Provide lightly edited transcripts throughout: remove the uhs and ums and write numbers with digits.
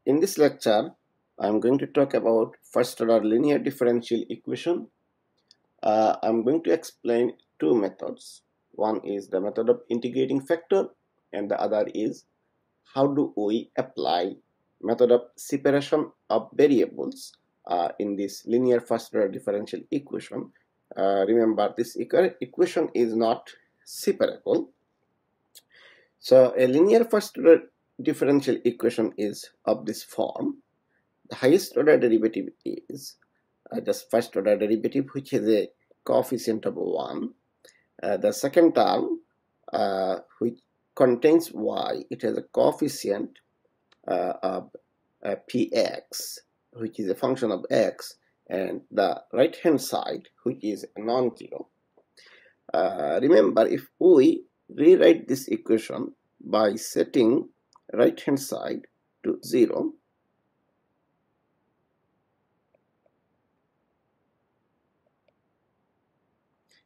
In this lecture, I'm going to talk about first order linear differential equation. I'm going to explain two methods. One is the method of integrating factor, and the other is how do we apply method of separation of variables in this linear first order differential equation. Remember, this equation is not separable. So a linear first order differential equation is of this form. The highest order derivative is just first order derivative, which has a coefficient of 1. The second term, which contains y, it has a coefficient of px, which is a function of x, and the right hand side, which is non-zero. Remember, if we rewrite this equation by setting right hand side to 0,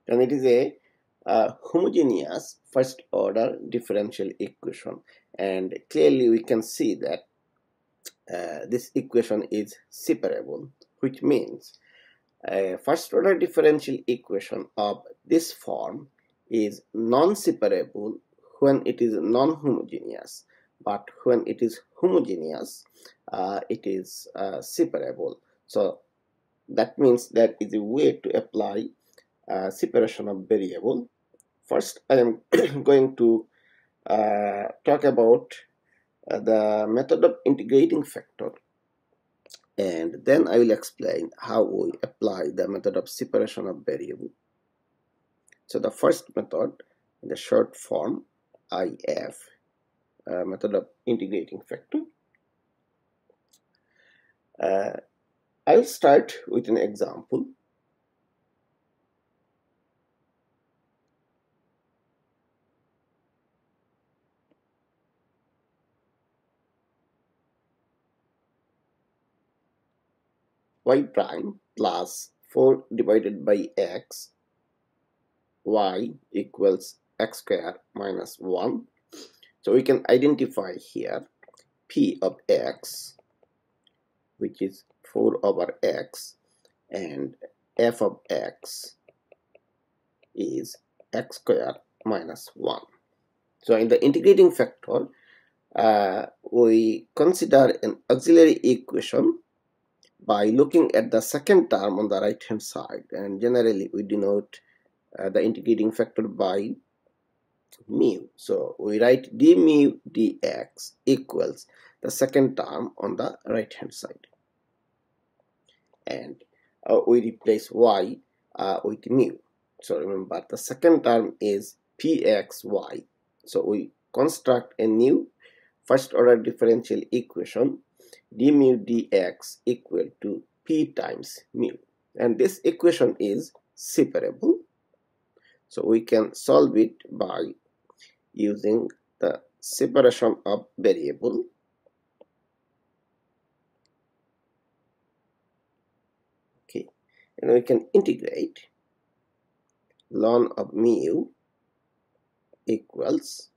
then it is a homogeneous first order differential equation, and clearly we can see that this equation is separable, which means a first order differential equation of this form is non-separable when it is non-homogeneous, but when it is homogeneous, it is separable. So that means there is a way to apply separation of variable. First, I am going to talk about the method of integrating factor, and then I will explain how we apply the method of separation of variable. So the first method, in the short form, IF, method of integrating factor. I will start with an example. Y prime plus 4 divided by x, y equals x square minus 1. So we can identify here p of x, which is 4 over x, and f of x is x square minus 1. So in the integrating factor, we consider an auxiliary equation by looking at the second term on the right hand side, and generally we denote the integrating factor by mu. So we write d mu dx equals the second term on the right hand side, and we replace y with mu. So remember, the second term is pxy. So we construct a new first order differential equation, d mu dx equal to p times mu, and this equation is separable. So we can solve it by using the separation of variable. Okay, and we can integrate ln of mu equals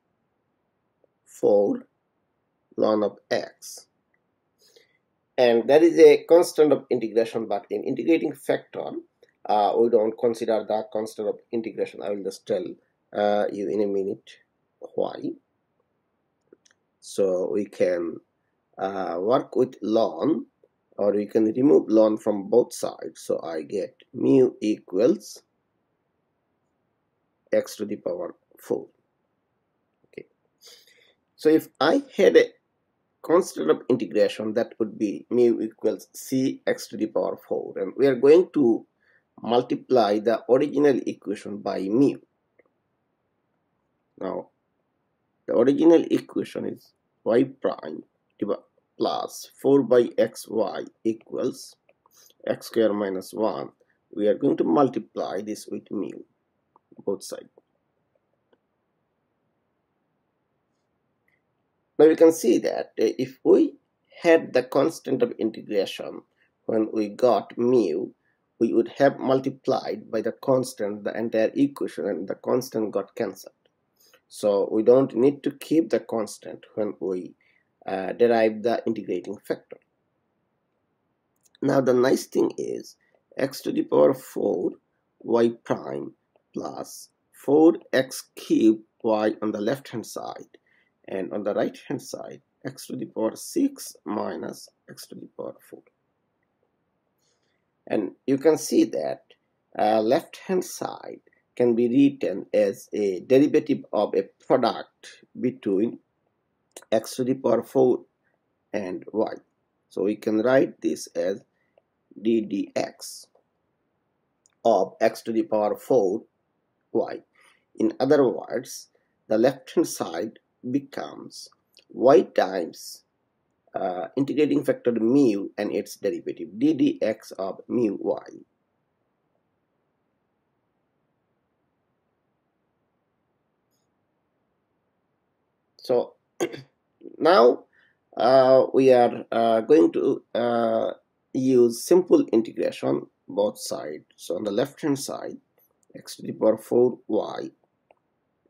4 ln of x, and that is a constant of integration, but in integrating factor we don't consider the constant of integration. I will just tell you in a minute why. So we can work with ln, or we can remove ln from both sides. So I get mu equals x to the power 4. Okay, so if I had a constant of integration, that would be mu equals c x to the power 4, and we are going to multiply the original equation by mu. Now the original equation is y prime plus 4 by xy equals x square minus 1. We are going to multiply this with mu, both sides. Now you can see that if we had the constant of integration when we got mu, we would have multiplied by the constant the entire equation, and the constant got cancelled. So we don't need to keep the constant when we derive the integrating factor. Now the nice thing is x to the power 4 y prime plus 4x cubed y on the left hand side, and on the right hand side x to the power 6 minus x to the power 4. And you can see that left hand side can be written as a derivative of a product between x to the power 4 and y. So we can write this as d dx of x to the power 4 y. In other words, the left hand side becomes y times integrating factor mu and its derivative d dx of mu y. So now we are going to use simple integration both sides. So on the left hand side x to the power 4 y,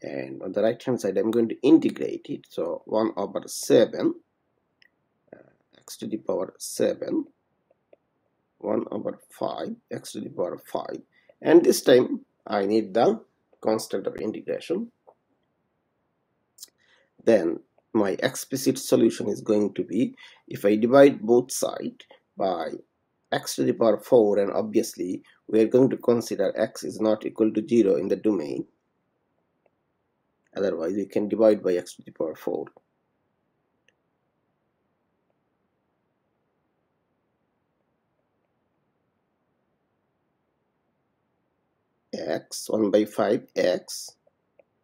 and on the right hand side I'm going to integrate it. So 1 over 7 x to the power 7, 1 over 5 x to the power 5, and this time I need the constant of integration. Then my explicit solution is going to be, if I divide both sides by x to the power 4, and obviously we are going to consider x is not equal to 0 in the domain, otherwise we can divide by x to the power 4. X 1 by 5 x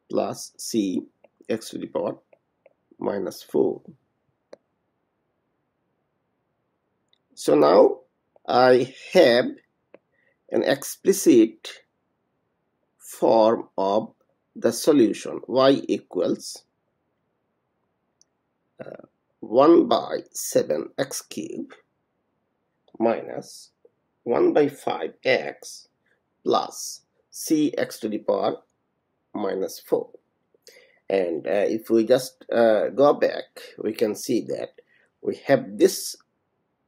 plus c x to the power minus 4. So now I have an explicit form of the solution. Y equals 1 by 7 x cubed minus 1 by 5 x plus c x to the power minus 4. And if we just go back, we can see that we have this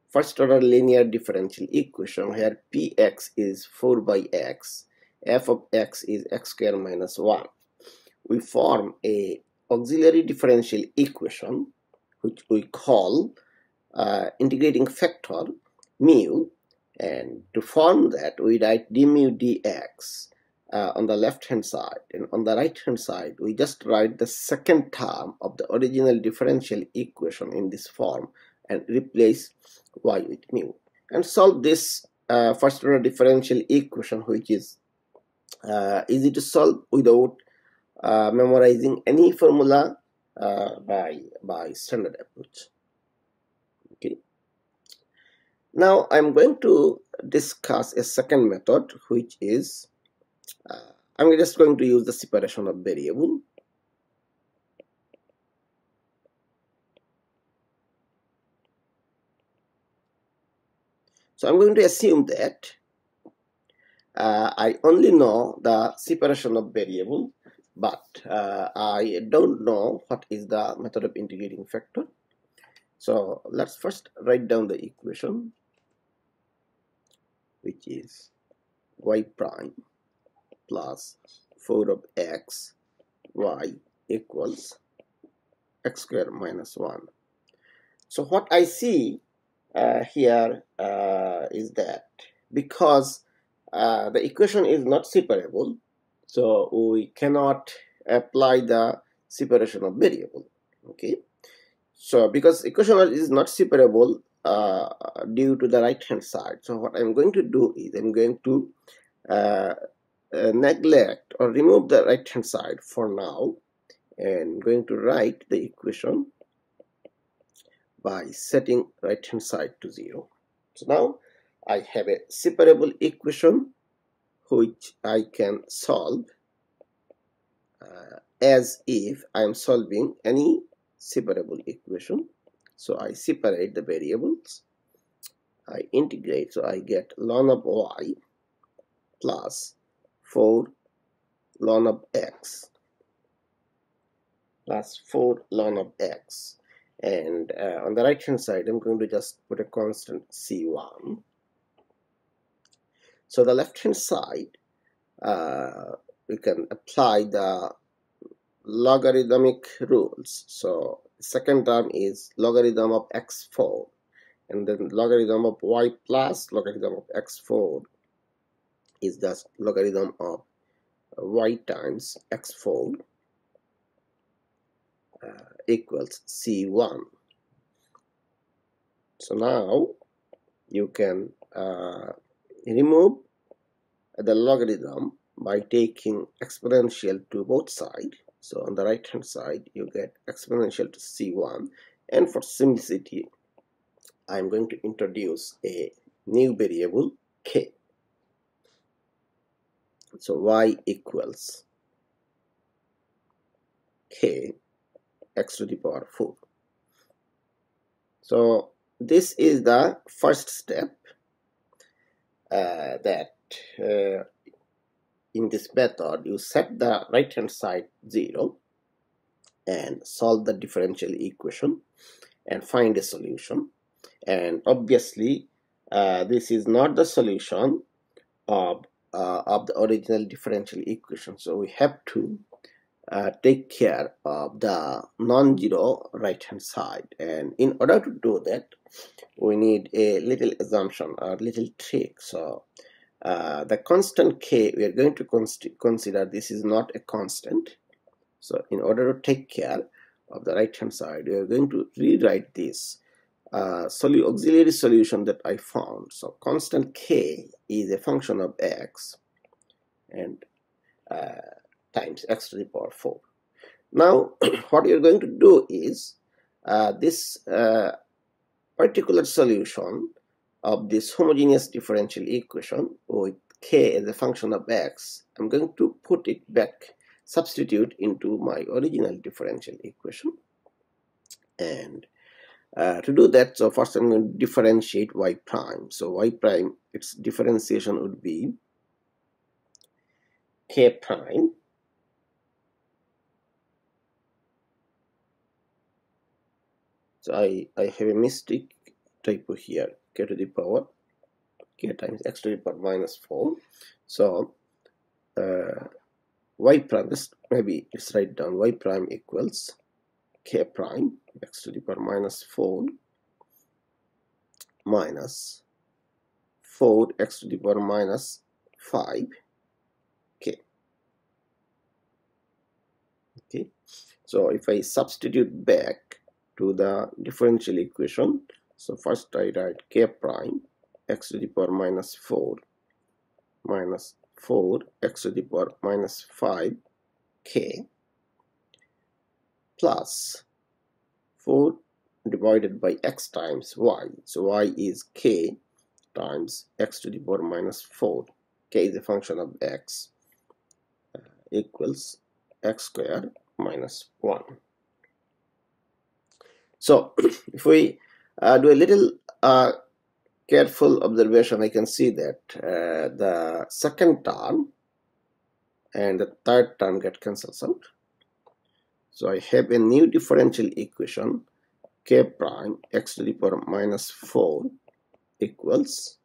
first order linear differential equation where px is 4 by x, f of x is x squared minus 1. We form a auxiliary differential equation which we call integrating factor mu, and to form that we write d mu dx on the left hand side, and on the right hand side we just write the second term of the original differential equation in this form and replace y with mu, and solve this first order differential equation, which is easy to solve without memorizing any formula by standard approach. Okay. Now I'm going to discuss a second method, which is I'm just going to use the separation of variable. So I'm going to assume that I only know the separation of variable, but I don't know what is the method of integrating factor. So let's first write down the equation, which is y prime plus 4 of x y equals x squared minus 1. So what I see here is that because the equation is not separable, so we cannot apply the separation of variable. Okay, so because equation is not separable due to the right hand side, so what I'm going to do is I'm going to neglect or remove the right hand side for now, and going to write the equation by setting right hand side to 0. So now I have a separable equation which I can solve as if I am solving any separable equation. So I separate the variables, I integrate, so I get ln of y plus 4 ln of x plus 4 ln of x, and on the right hand side I'm going to just put a constant c1. So the left hand side we can apply the logarithmic rules. So second term is logarithm of x4, and then logarithm of y plus logarithm of x4 is just logarithm of y times x4 equals c1. So now you can remove the logarithm by taking exponential to both sides. So on the right hand side you get exponential to c1, and for simplicity I'm going to introduce a new variable k. So y equals k x to the power 4. So this is the first step that in this method you set the right hand side 0 and solve the differential equation and find a solution. And obviously this is not the solution of the original differential equation, so we have to take care of the non-zero right hand side, and in order to do that we need a little assumption or little trick. So the constant k, we are going to consider this is not a constant. So in order to take care of the right hand side we are going to rewrite this auxiliary solution that I found. So constant k is a function of x and times x to the power 4. Now what you're going to do is this particular solution of this homogeneous differential equation with k as a function of x, I'm going to put it back, substitute into my original differential equation. And to do that, so first I'm going to differentiate y prime. So y prime, its differentiation would be k prime so I have a mistake typo here, k to the power k times x to the power minus 4. So y prime, just maybe let's write down y prime equals k prime x to the power minus 4 minus 4 x to the power minus 5 k. Okay, so if I substitute back to the differential equation, so first I write k prime x to the power minus 4 minus 4 x to the power minus 5 k plus 4 divided by x times y. So y is k times x to the power minus 4. K is a function of x equals x squared minus 1. So if we do a little careful observation, I can see that the second term and the third term get cancelled out. So I have a new differential equation k prime x to the power minus 4 equals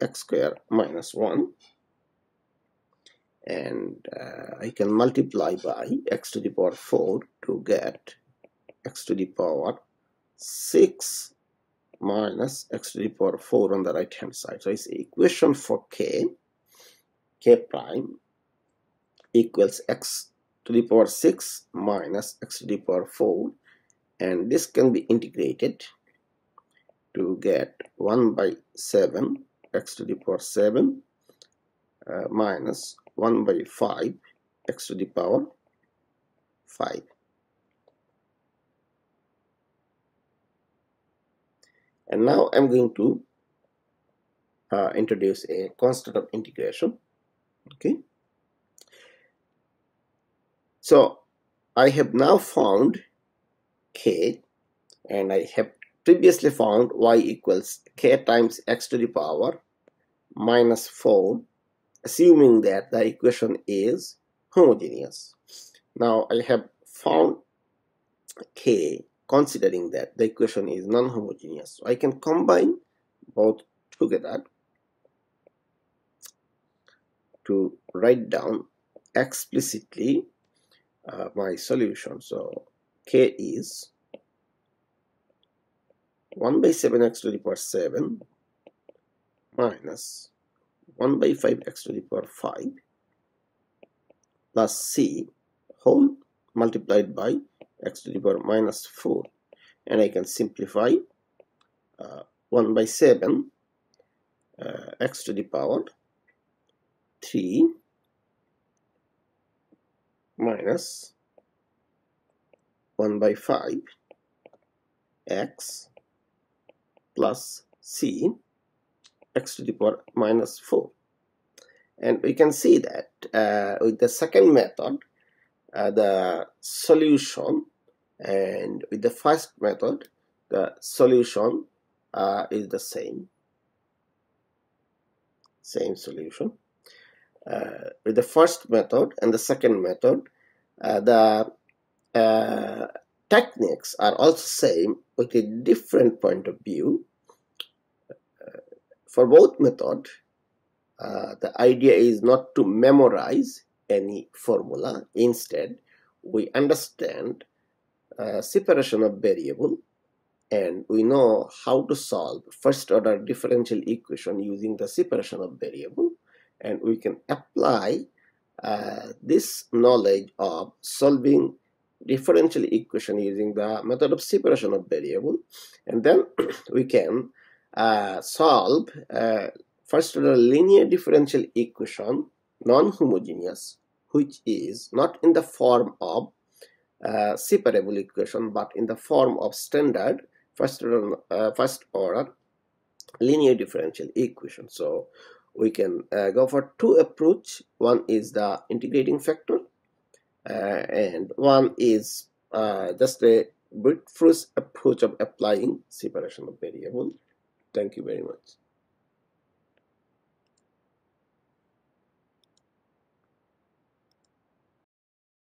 x squared minus 1, and I can multiply by x to the power 4 to get x to the power 6 minus x to the power 4 on the right hand side. So it's equation for k prime equals x to the power 6 minus x to the power 4, and this can be integrated to get 1 by 7 x to the power 7 minus 1 by 5 x to the power 5. And now I'm going to introduce a constant of integration. Okay, so I have now found k, and I have previously found y equals k times x to the power minus 4, assuming that the equation is homogeneous. Now I have found k considering that the equation is non-homogeneous. So I can combine both together to write down explicitly my solution. So k is 1 by 7x to the power 7 minus 1 by 5x to the power 5 plus c whole multiplied by x to the power minus 4, and I can simplify 1 by 7 x to the power 3 minus 1 by 5 x plus c x to the power minus 4. And we can see that with the second method, the solution, and with the first method, the solution is the same solution. With the first method and the second method, the techniques are also same with a different point of view. For both methods, the idea is not to memorize any formula. Instead, we understand separation of variable, and we know how to solve first order differential equation using the separation of variable, and we can apply this knowledge of solving differential equation using the method of separation of variable, and then we can solve first order linear differential equation non-homogeneous, which is not in the form of separable equation but in the form of standard first order linear differential equation. So we can go for two approach. One is the integrating factor, and one is just a brute force approach of applying separation of variable. Thank you very much.